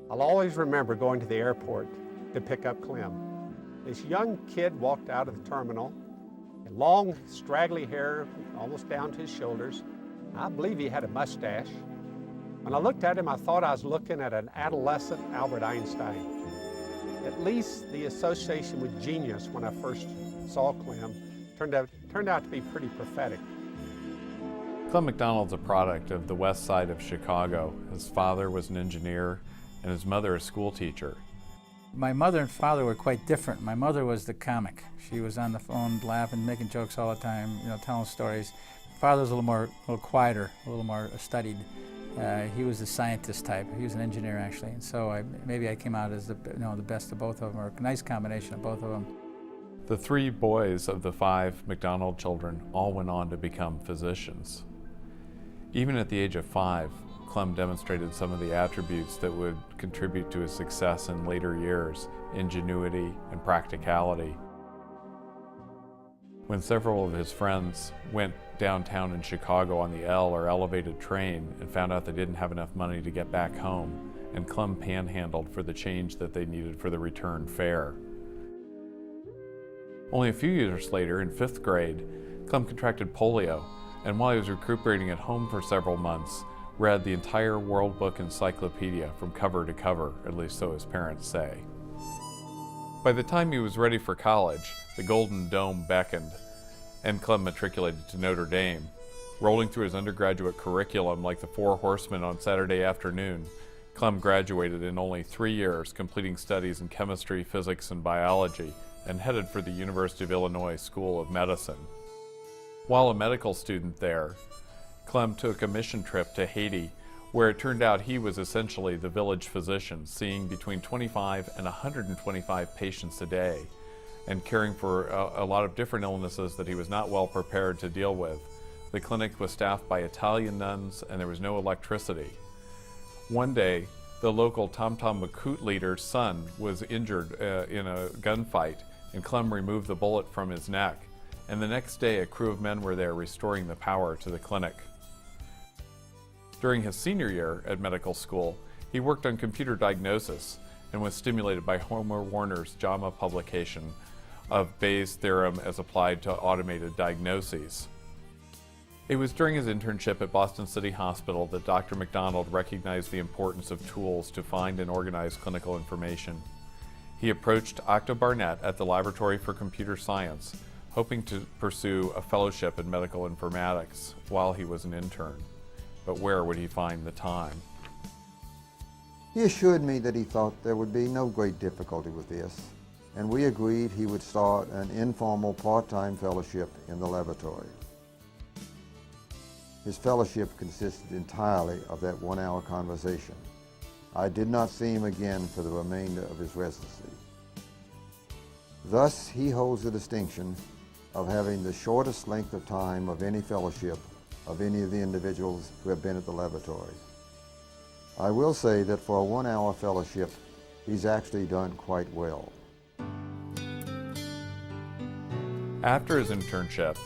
I'll always remember going to the airport to pick up Clem. This young kid walked out of the terminal, long, straggly hair almost down to his shoulders. I believe he had a mustache. When I looked at him, I thought I was looking at an adolescent Albert Einstein. At least the association with genius when I first saw Clem turned out to be pretty prophetic. Clem McDonald's a product of the west side of Chicago. His father was an engineer and his mother a school teacher. My mother and father were quite different. My mother was the comic. She was on the phone laughing, making jokes all the time, telling stories. Father was a little quieter, a little more studied. He was a scientist type. He was an engineer actually, and so maybe I came out as the best of both of them, or a nice combination of both of them. The three boys of the 5 McDonald children all went on to become physicians. Even at the age of 5, Clem demonstrated some of the attributes that would contribute to his success in later years: ingenuity and practicality. When several of his friends went downtown in Chicago on the L or elevated train and found out they didn't have enough money to get back home, and Clem panhandled for the change that they needed for the return fare. Only a few years later, in 5th grade, Clem contracted polio, and while he was recuperating at home for several months, read the entire World Book Encyclopedia from cover to cover, at least so his parents say. By the time he was ready for college, the Golden Dome beckoned, and Clem matriculated to Notre Dame. Rolling through his undergraduate curriculum like the Four Horsemen on Saturday afternoon, Clem graduated in only 3 years, completing studies in chemistry, physics, and biology, and headed for the University of Illinois School of Medicine. While a medical student there, Clem took a mission trip to Haiti, where it turned out he was essentially the village physician, seeing between 25 and 125 patients a day, and caring for a lot of different illnesses that he was not well prepared to deal with. The clinic was staffed by Italian nuns, and there was no electricity. One day, the local Tom Tom Makut leader's son was injured in a gunfight, and Clem removed the bullet from his neck. And the next day, a crew of men were there restoring the power to the clinic. During his senior year at medical school, he worked on computer diagnosis and was stimulated by Homer Warner's JAMA publication of Bayes' theorem as applied to automated diagnoses. It was during his internship at Boston City Hospital that Dr. McDonald recognized the importance of tools to find and organize clinical information. He approached Octa Barnett at the Laboratory for Computer Science, hoping to pursue a fellowship in medical informatics while he was an intern. But where would he find the time? He assured me that he thought there would be no great difficulty with this, and we agreed he would start an informal part-time fellowship in the laboratory. His fellowship consisted entirely of that 1-hour conversation. I did not see him again for the remainder of his residency. Thus, he holds the distinction of having the shortest length of time of any fellowship of any of the individuals who have been at the laboratory. I will say that for a 1-hour fellowship, he's actually done quite well. After his internship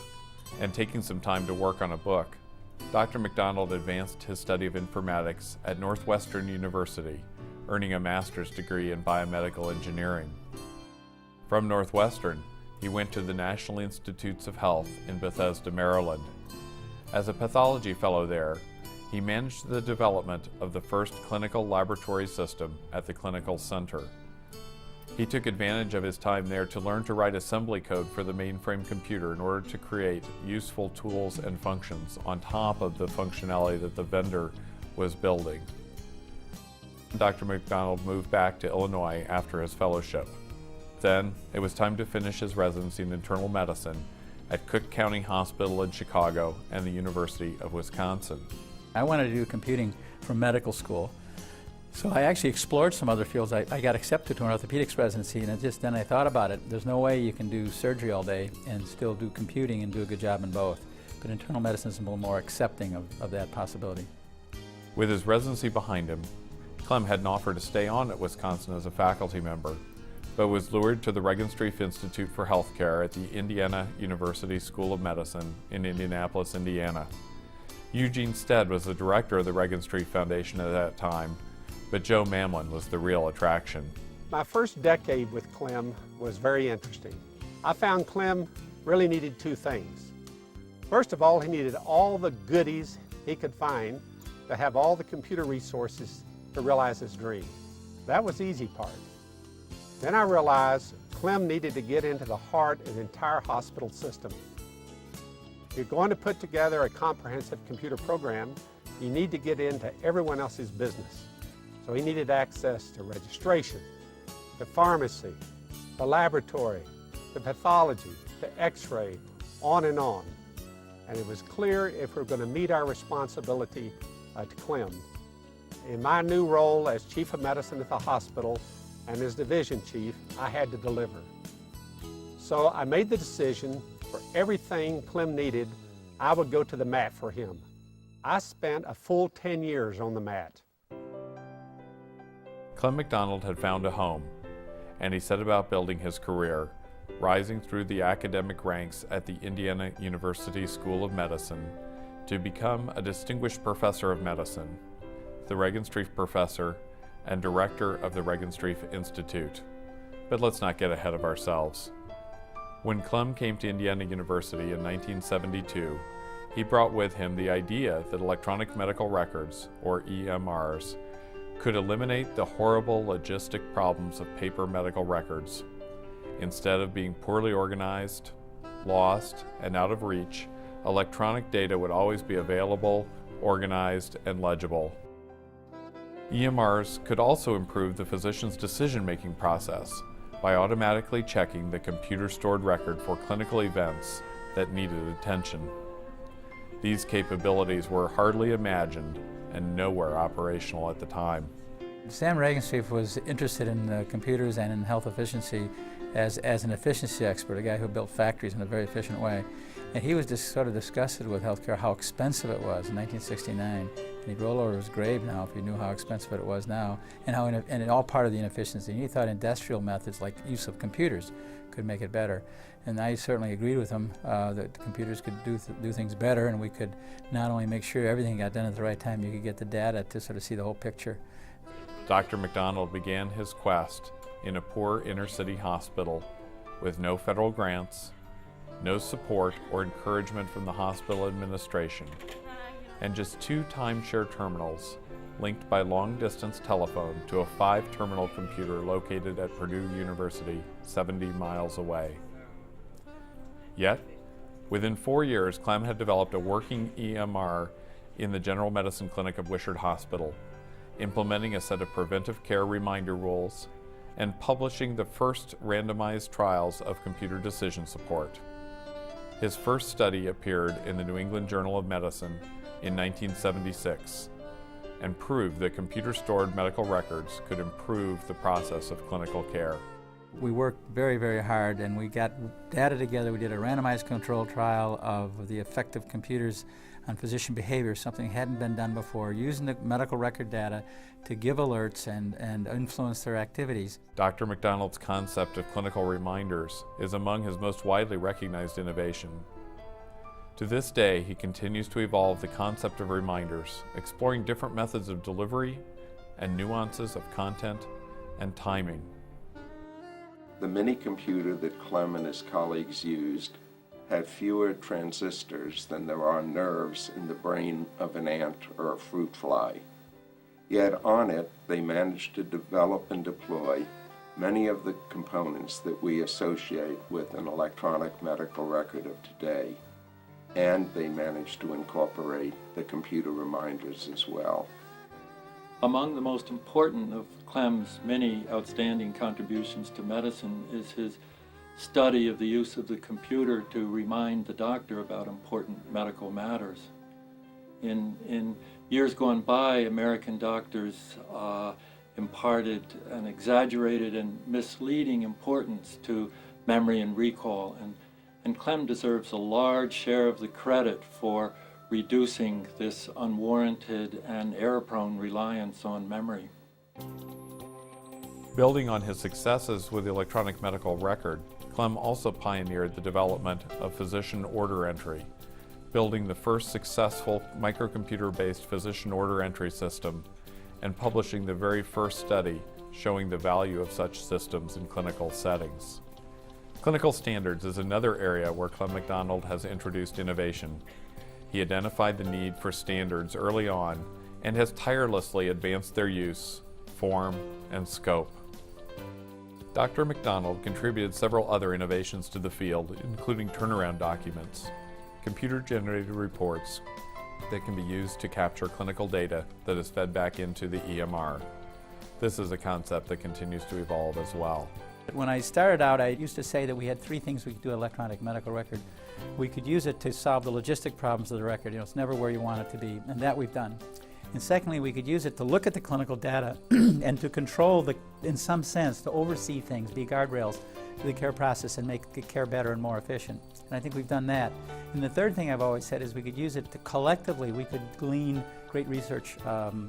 and taking some time to work on a book, Dr. McDonald advanced his study of informatics at Northwestern University, earning a master's degree in biomedical engineering. From Northwestern, he went to the National Institutes of Health in Bethesda, Maryland. As a pathology fellow there, he managed the development of the first clinical laboratory system at the Clinical Center. He took advantage of his time there to learn to write assembly code for the mainframe computer in order to create useful tools and functions on top of the functionality that the vendor was building. Dr. McDonald moved back to Illinois after his fellowship. Then, it was time to finish his residency in internal medicine at Cook County Hospital in Chicago and the University of Wisconsin. I wanted to do computing for medical school, so I actually explored some other fields. I got accepted to an orthopedics residency, and then I thought about it. There's no way you can do surgery all day and still do computing and do a good job in both. But internal medicine is a little more accepting of that possibility. With his residency behind him, Clem had an offer to stay on at Wisconsin as a faculty member, but was lured to the Regenstrief Institute for Healthcare at the Indiana University School of Medicine in Indianapolis, Indiana. Eugene Stead was the director of the Regenstrief Foundation at that time, But Joe Mamlin was the real attraction. My first decade with Clem was very interesting. I found Clem really needed two things. First of all, he needed all the goodies he could find to have all the computer resources to realize his dream. That was the easy part. Then I realized Clem needed to get into the heart of the entire hospital system. If you're going to put together a comprehensive computer program, you need to get into everyone else's business. So he needed access to registration, to pharmacy, the laboratory, the pathology, the x-ray, on and on. And it was clear if we're going to meet our responsibility to Clem. In my new role as Chief of Medicine at the hospital and as Division Chief, I had to deliver. So I made the decision for everything Clem needed, I would go to the mat for him. I spent a full 10 years on the mat. Clem McDonald had found a home, and he set about building his career, rising through the academic ranks at the Indiana University School of Medicine to become a distinguished professor of medicine, the Regenstrief Professor, and director of the Regenstrief Institute. But let's not get ahead of ourselves. When Clem came to Indiana University in 1972, he brought with him the idea that electronic medical records, or EMRs, could eliminate the horrible logistic problems of paper medical records. Instead of being poorly organized, lost, and out of reach, electronic data would always be available, organized, and legible. EMRs could also improve the physician's decision-making process by automatically checking the computer-stored record for clinical events that needed attention. These capabilities were hardly imagined and nowhere operational at the time. Sam Regenstrief was interested in computers and in health efficiency as an efficiency expert, a guy who built factories in a very efficient way. And he was just sort of disgusted with healthcare, how expensive it was in 1969. And he'd roll over his grave now if he knew how expensive it was now, and how and all part of the inefficiency. And he thought industrial methods like use of computers could make it better. And I certainly agreed with him that computers could do things better, and we could not only make sure everything got done at the right time, you could get the data to sort of see the whole picture. Dr. McDonald began his quest in a poor inner-city hospital with no federal grants, no support or encouragement from the hospital administration, and just 2 timeshare terminals linked by long-distance telephone to a 5-terminal computer located at Purdue University, 70 miles away. Yet, within 4 years, Clem had developed a working EMR in the General Medicine Clinic of Wishart Hospital, implementing a set of preventive care reminder rules, and publishing the first randomized trials of computer decision support. His first study appeared in the New England Journal of Medicine in 1976 and proved that computer-stored medical records could improve the process of clinical care. We worked very, very hard, and we got data together. We did a randomized control trial of the effect of computers on physician behavior, something that hadn't been done before, using the medical record data to give alerts and influence their activities. Dr. McDonald's concept of clinical reminders is among his most widely recognized innovation. To this day, he continues to evolve the concept of reminders, exploring different methods of delivery and nuances of content and timing. The mini computer that Clem and his colleagues used had fewer transistors than there are nerves in the brain of an ant or a fruit fly. Yet on it, they managed to develop and deploy many of the components that we associate with an electronic medical record of today. And they managed to incorporate the computer reminders as well. Among the most important of Clem's many outstanding contributions to medicine is his study of the use of the computer to remind the doctor about important medical matters. In years gone by, American doctors imparted an exaggerated and misleading importance to memory and recall, and Clem deserves a large share of the credit for reducing this unwarranted and error-prone reliance on memory. Building on his successes with the electronic medical record, Clem also pioneered the development of physician order entry, building the first successful microcomputer-based physician order entry system and publishing the very first study showing the value of such systems in clinical settings. Clinical standards is another area where Clem McDonald has introduced innovation. He identified the need for standards early on and has tirelessly advanced their use, form, and scope. Dr. McDonald contributed several other innovations to the field, including turnaround documents, computer-generated reports that can be used to capture clinical data that is fed back into the EMR. This is a concept that continues to evolve as well. When I started out, I used to say that we had three things we could do with electronic medical record. We could use it to solve the logistic problems of the record. It's never where you want it to be, and that we've done. And secondly, we could use it to look at the clinical data and to control, in some sense, to oversee things, be guardrails to the care process and make the care better and more efficient. And I think we've done that. And the third thing I've always said is we could use it to collectively, we could glean great research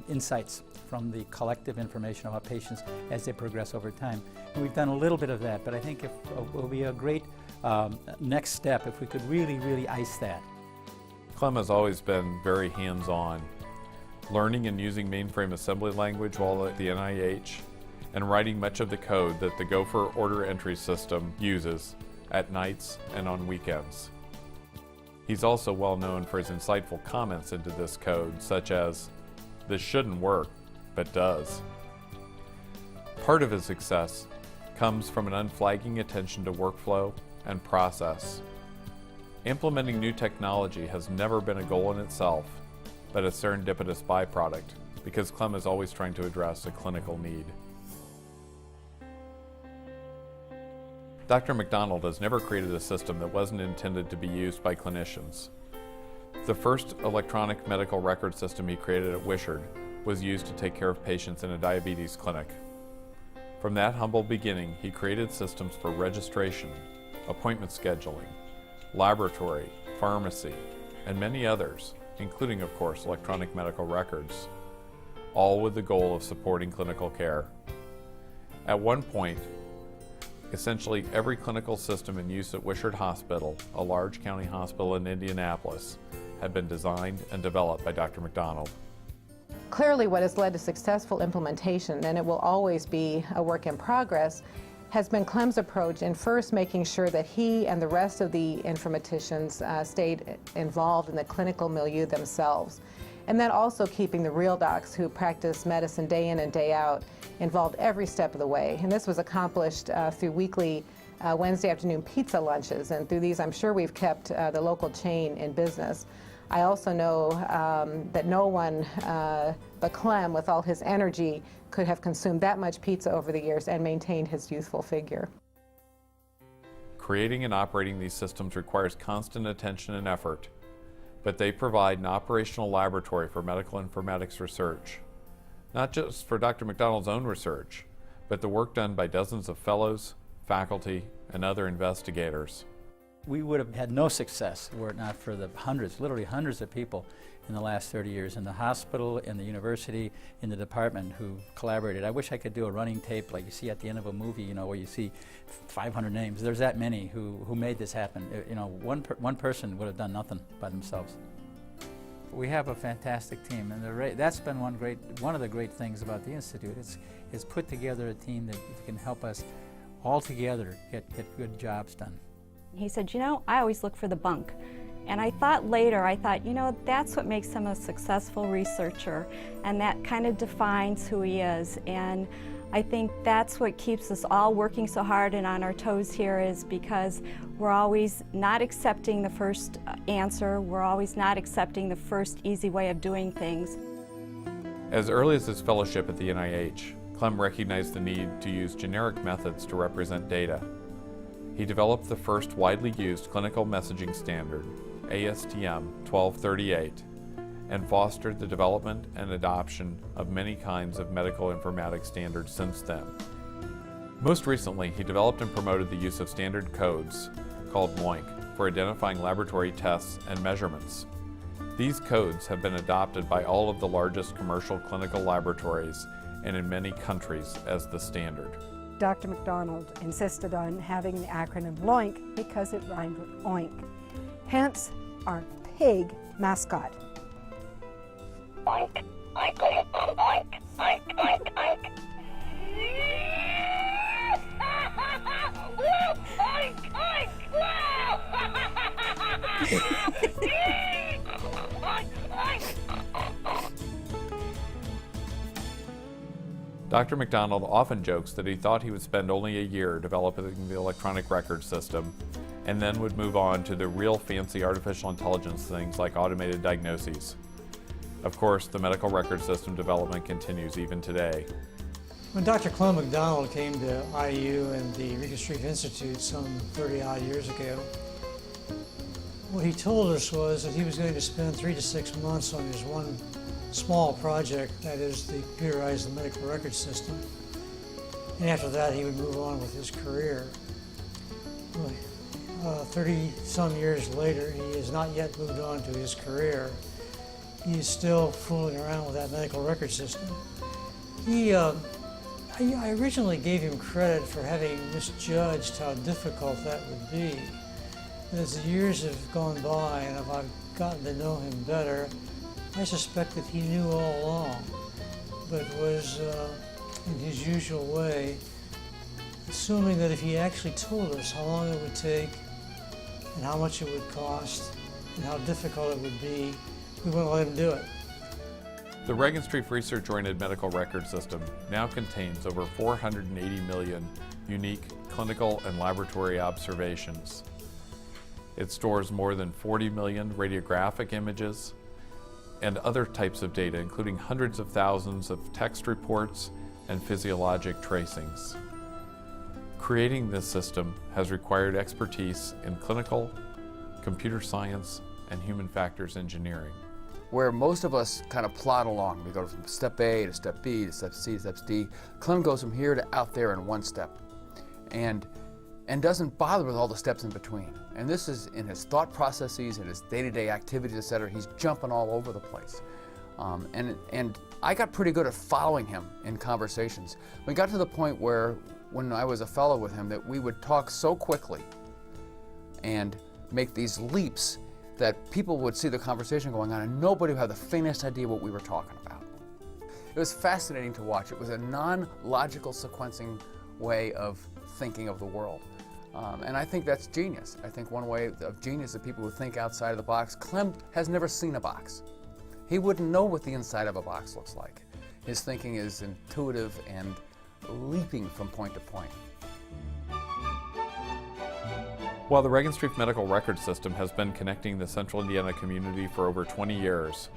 insights from the collective information about patients as they progress over time. And we've done a little bit of that, but I think it will be a great next step if we could really, really ice that. Clem has always been very hands-on, learning and using mainframe assembly language while at the NIH, and writing much of the code that the Gopher order entry system uses at nights and on weekends. He's also well known for his insightful comments into this code, such as, "This shouldn't work, but does." Part of his success comes from an unflagging attention to workflow and process. Implementing new technology has never been a goal in itself, but a serendipitous byproduct, because Clem is always trying to address a clinical need. Dr. McDonald has never created a system that wasn't intended to be used by clinicians. The first electronic medical record system he created at Wishard was used to take care of patients in a diabetes clinic. From that humble beginning, he created systems for registration, appointment scheduling, laboratory, pharmacy, and many others, including, of course, electronic medical records, all with the goal of supporting clinical care. At one point, essentially every clinical system in use at Wishard Hospital, a large county hospital in Indianapolis, had been designed and developed by Dr. McDonald. Clearly what has led to successful implementation, and it will always be a work in progress, has been Clem's approach in first making sure that he and the rest of the informaticians stayed involved in the clinical milieu themselves. And then also keeping the real docs who practice medicine day in and day out involved every step of the way. And this was accomplished through weekly Wednesday afternoon pizza lunches. And through these, I'm sure we've kept the local chain in business. I also know that no one but Clem, with all his energy, could have consumed that much pizza over the years and maintained his youthful figure. Creating and operating these systems requires constant attention and effort, but they provide an operational laboratory for medical informatics research. Not just for Dr. McDonald's own research, but the work done by dozens of fellows, faculty, and other investigators. We would have had no success were it not for the hundreds, literally hundreds of people in the last 30 years in the hospital, in the university, in the department who collaborated. I wish I could do a running tape like you see at the end of a movie, where you see 500 names. There's that many who made this happen. One person would have done nothing by themselves. We have a fantastic team, and that's been one of the great things about the Institute. It's put together a team that can help us all together get good jobs done. He said, I always look for the bunk. And I thought later, that's what makes him a successful researcher, and that kind of defines who he is. And I think that's what keeps us all working so hard and on our toes here, is because we're always not accepting the first answer, we're always not accepting the first easy way of doing things. As early as his fellowship at the NIH, Clem recognized the need to use generic methods to represent data. He developed the first widely used clinical messaging standard, ASTM 1238, and fostered the development and adoption of many kinds of medical informatics standards since then. Most recently, he developed and promoted the use of standard codes, called MOINC, for identifying laboratory tests and measurements. These codes have been adopted by all of the largest commercial clinical laboratories and in many countries as the standard. Dr. McDonald insisted on having the acronym LOINC because it rhymed with oink, hence our pig mascot. Oink, oink, oink, oink. Oink, oink, oink. Oink, oink. Dr. McDonald often jokes that he thought he would spend only a year developing the electronic record system and then would move on to the real fancy artificial intelligence things like automated diagnoses. Of course, the medical record system development continues even today. When Dr. Clem McDonald came to IU and the Reconstructive Institute some 30-odd years ago, what he told us was that he was going to spend 3 to 6 months on his one small project, that is the computerized medical record system. And after that, he would move on with his career. 30-some years later, he has not yet moved on to his career. He is still fooling around with that medical record system. I originally gave him credit for having misjudged how difficult that would be. As the years have gone by and I've gotten to know him better, I suspect that he knew all along, but was, in his usual way, assuming that if he actually told us how long it would take and how much it would cost and how difficult it would be, we wouldn't let him do it. The Regenstrief research-oriented medical record system now contains over 480 million unique clinical and laboratory observations. It stores more than 40 million radiographic images and other types of data, including hundreds of thousands of text reports and physiologic tracings. Creating this system has required expertise in clinical, computer science, and human factors engineering. Where most of us kind of plod along, we go from step A to step B to step C to step D. Clem goes from here to out there in one step, and doesn't bother with all the steps in between. And this is in his thought processes, in his day-to-day activities, etc. He's jumping all over the place. And I got pretty good at following him in conversations. We got to the point where, when I was a fellow with him, that we would talk so quickly and make these leaps that people would see the conversation going on and nobody would have the faintest idea what we were talking about. It was fascinating to watch. It was a non-logical sequencing way of thinking of the world. And I think that's genius. I think one way of genius is people who think outside of the box. Clem has never seen a box. He wouldn't know what the inside of a box looks like. His thinking is intuitive and leaping from point to point. While the Regenstrief Medical Record System has been connecting the Central Indiana community for over 20 years,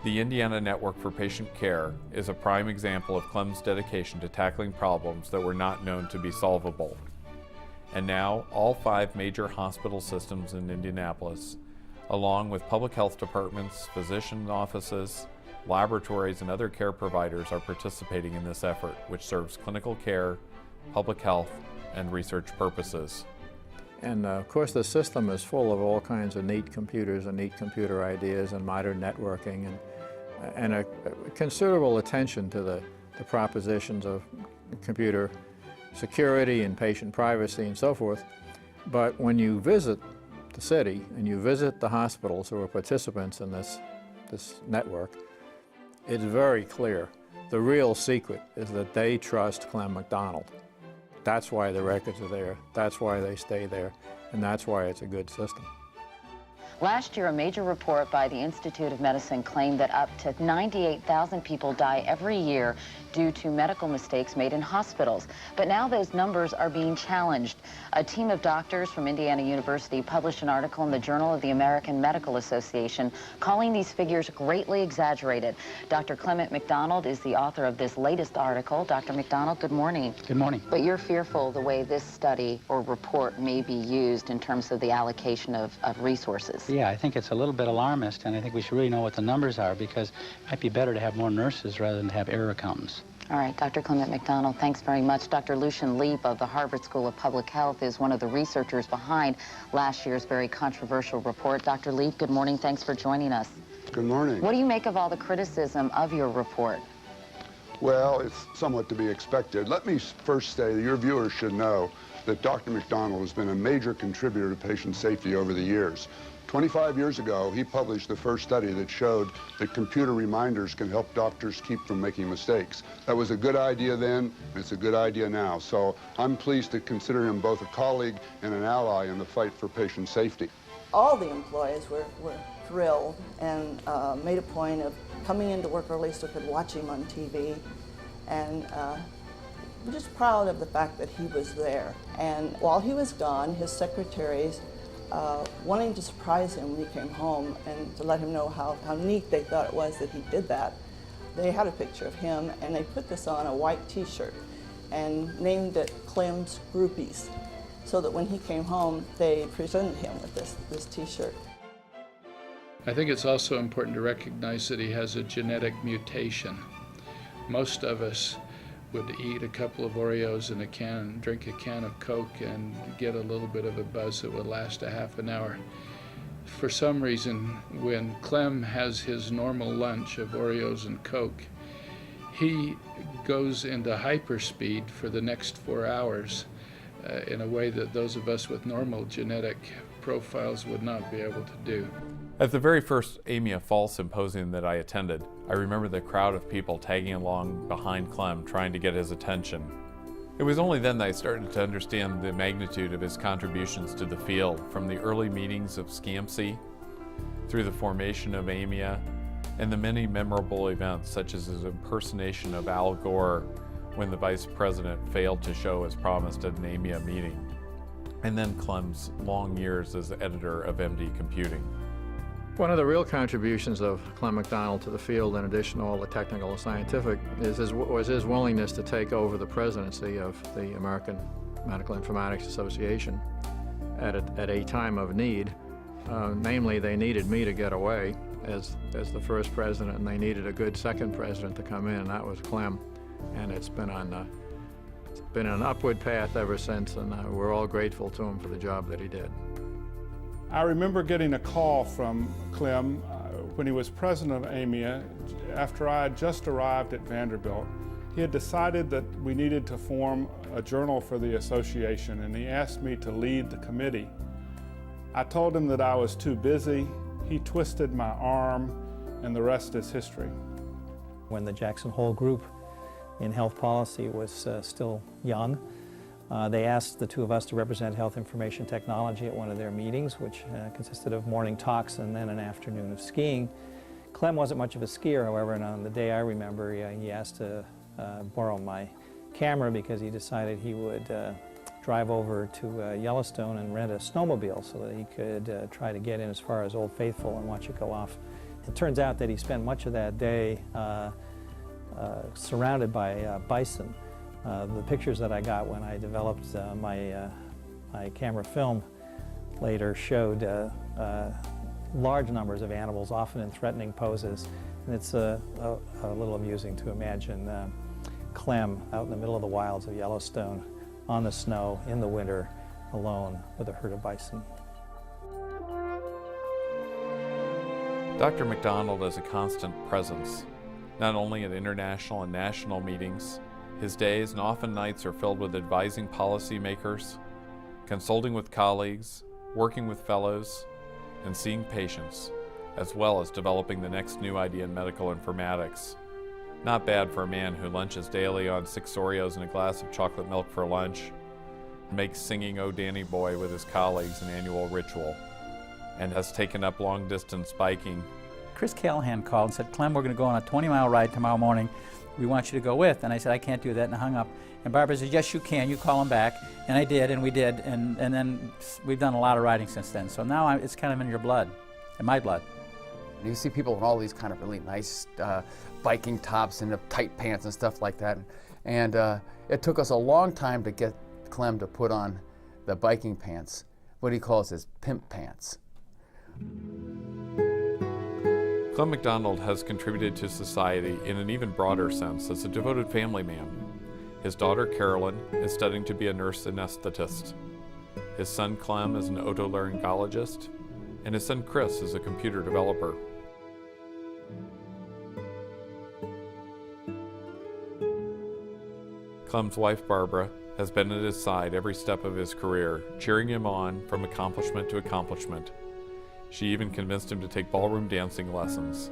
the Indiana Network for Patient Care is a prime example of Clem's dedication to tackling problems that were not known to be solvable. And now, all 5 major hospital systems in Indianapolis, along with public health departments, physician offices, laboratories, and other care providers are participating in this effort, which serves clinical care, public health, and research purposes. And of course the system is full of all kinds of neat computers and neat computer ideas and modern networking and a considerable attention to the propositions of computer security and patient privacy and so forth. But when you visit the city and you visit the hospitals who are participants in this network, it's very clear. The real secret is that they trust Clem McDonald. That's why the records are there, that's why they stay there, and that's why it's a good system. Last year, a major report by the Institute of Medicine claimed that up to 98,000 people die every year due to medical mistakes made in hospitals. But now those numbers are being challenged. A team of doctors from Indiana University published an article in the Journal of the American Medical Association calling these figures greatly exaggerated. Dr. Clement McDonald is the author of this latest article. Dr. McDonald, good morning. Good morning. But you're fearful the way this study or report may be used in terms of the allocation of resources. Yeah, I think it's a little bit alarmist, and I think we should really know what the numbers are, because it might be better to have more nurses rather than to have error accountants. All right, Dr. Clement McDonald, thanks very much. Dr. Lucian Leap of the Harvard School of Public Health is one of the researchers behind last year's very controversial report. Dr. Leap, good morning. Thanks for joining us. Good morning. What do you make of all the criticism of your report? Well, it's somewhat to be expected. Let me first say that your viewers should know that Dr. McDonald has been a major contributor to patient safety over the years. 25 years ago, he published the first study that showed that computer reminders can help doctors keep from making mistakes. That was a good idea then, and it's a good idea now. So I'm pleased to consider him both a colleague and an ally in the fight for patient safety. All the employees were thrilled and made a point of coming into work early so we could watch him on TV. And we're just proud of the fact that he was there. And while he was gone, his secretaries, wanting to surprise him when he came home and to let him know how neat they thought it was that he did that, they had a picture of him and they put this on a white t-shirt and named it Clem's Groupies, so that when he came home, they presented him with this t-shirt. I think it's also important to recognize that he has a genetic mutation. Most of us would eat a couple of Oreos in a can, drink a can of Coke, and get a little bit of a buzz that would last a half an hour. For some reason, when Clem has his normal lunch of Oreos and Coke, he goes into hyperspeed for the next 4 hours in a way that those of us with normal genetic profiles would not be able to do. At the very first ACMI Fall Symposium that I attended, I remember the crowd of people tagging along behind Clem trying to get his attention. It was only then that I started to understand the magnitude of his contributions to the field, from the early meetings of SCAMC, through the formation of ACMI, and the many memorable events such as his impersonation of Al Gore when the Vice President failed to show as promised at an ACMI meeting, and then Clem's long years as editor of MD Computing. One of the real contributions of Clem McDonald to the field, in addition to all the technical and scientific, was his willingness to take over the presidency of the American Medical Informatics Association at a time of need. Namely, they needed me to get away as the first president, and they needed a good second president to come in, and that was Clem. And it's been on an upward path ever since, and we're all grateful to him for the job that he did. I remember getting a call from Clem when he was president of ACMI after I had just arrived at Vanderbilt. He had decided that we needed to form a journal for the association, and he asked me to lead the committee. I told him that I was too busy. He twisted my arm, and the rest is history. When the Jackson Hole group in health policy was still young, they asked the two of us to represent health information technology at one of their meetings, which consisted of morning talks and then an afternoon of skiing. Clem wasn't much of a skier, however, and on the day I remember, he asked to borrow my camera because he decided he would drive over to Yellowstone and rent a snowmobile so that he could try to get in as far as Old Faithful and watch it go off. It turns out that he spent much of that day surrounded by bison. The pictures that I got when I developed my camera film later showed large numbers of animals, often in threatening poses. And it's a little amusing to imagine Clem out in the middle of the wilds of Yellowstone, on the snow, in the winter, alone with a herd of bison. Dr. McDonald is a constant presence, not only at international and national meetings. His days and often nights are filled with advising policymakers, consulting with colleagues, working with fellows, and seeing patients, as well as developing the next new idea in medical informatics. Not bad for a man who lunches daily on 6 Oreos and a glass of chocolate milk for lunch, makes singing "Oh Danny Boy" with his colleagues an annual ritual, and has taken up long-distance biking. Chris Callahan called and said, "Clem, we're going to go on a 20-mile ride tomorrow morning. We want you to go with." And I said, "I can't do that," and I hung up. And Barbara said, "Yes, you can. You call him back." And I did, and we did, and then we've done a lot of riding since then. So now it's kind of in your blood, in my blood. You see people in all these kind of really nice biking tops and tight pants and stuff like that. And it took us a long time to get Clem to put on the biking pants, what he calls his pimp pants. Clem McDonald has contributed to society in an even broader sense as a devoted family man. His daughter Collen is studying to be a nurse anesthetist. His son Clem is an otolaryngologist, and his son Chris is a computer developer. Clem's wife Barbara has been at his side every step of his career, cheering him on from accomplishment to accomplishment. She even convinced him to take ballroom dancing lessons.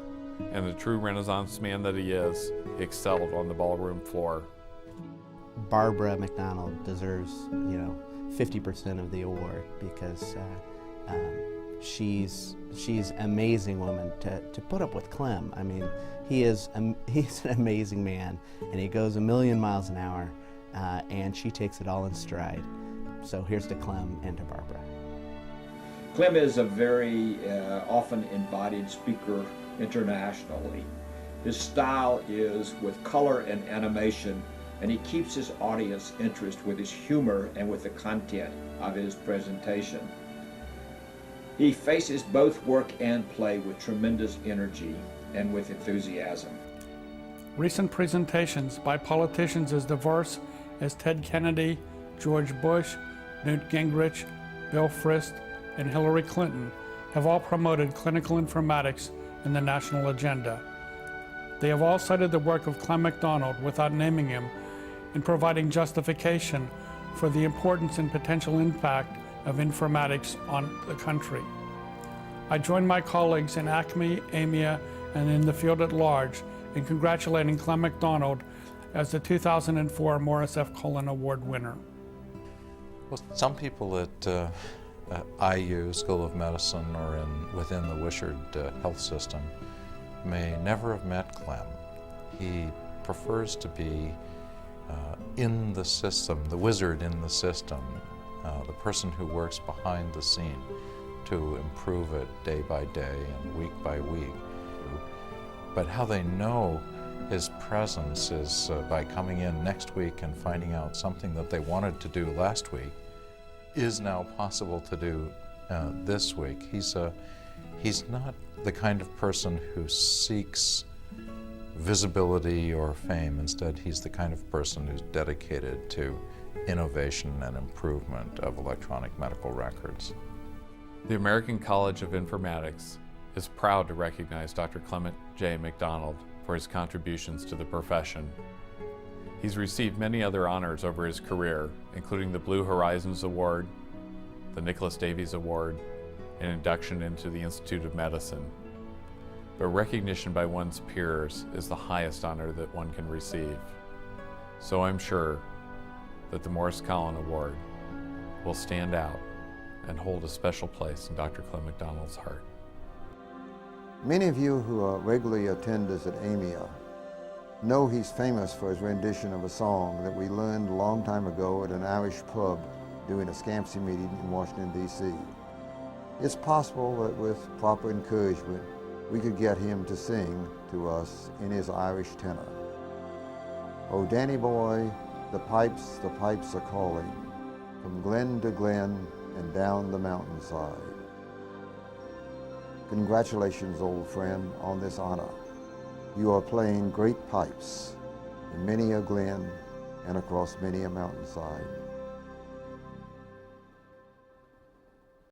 And the true Renaissance man that he is, he excelled on the ballroom floor. Barbara McDonald deserves, 50% of the award because she's an amazing woman to put up with Clem. I mean, he's an amazing man, and he goes a million miles an hour, and she takes it all in stride. So here's to Clem and to Barbara. Clem is a very often embodied speaker internationally. His style is with color and animation, and he keeps his audience interest with his humor and with the content of his presentation. He faces both work and play with tremendous energy and with enthusiasm. Recent presentations by politicians as diverse as Ted Kennedy, George Bush, Newt Gingrich, Bill Frist, and Hillary Clinton have all promoted clinical informatics in the national agenda. They have all cited the work of Clem McDonald without naming him in providing justification for the importance and potential impact of informatics on the country. I join my colleagues in ACMI, AMIA, and in the field at large in congratulating Clem McDonald as the 2004 Morris F. Collen Award winner. Well, some people at IU, School of Medicine, or within the Wishard health system may never have met Clem. He prefers to be in the system, the wizard in the system, the person who works behind the scene to improve it day by day and week by week. But how they know his presence is by coming in next week and finding out something that they wanted to do last week is now possible to do this week. He's not the kind of person who seeks visibility or fame. Instead, he's the kind of person who's dedicated to innovation and improvement of electronic medical records. The American College of Informatics is proud to recognize Dr. Clement J. McDonald for his contributions to the profession. He's received many other honors over his career, including the Blue Horizons Award, the Nicholas Davies Award, and induction into the Institute of Medicine. But recognition by one's peers is the highest honor that one can receive. So I'm sure that the Morris Collen Award will stand out and hold a special place in Dr. Clem McDonald's heart. Many of you who are regularly attenders at AMIA know he's famous for his rendition of a song that we learned a long time ago at an Irish pub during a SCAMSI meeting in Washington, D.C. It's possible that with proper encouragement, we could get him to sing to us in his Irish tenor. Oh, Danny boy, the pipes are calling, from glen to glen and down the mountainside. Congratulations, old friend, on this honor. You are playing great pipes in many a glen and across many a mountainside.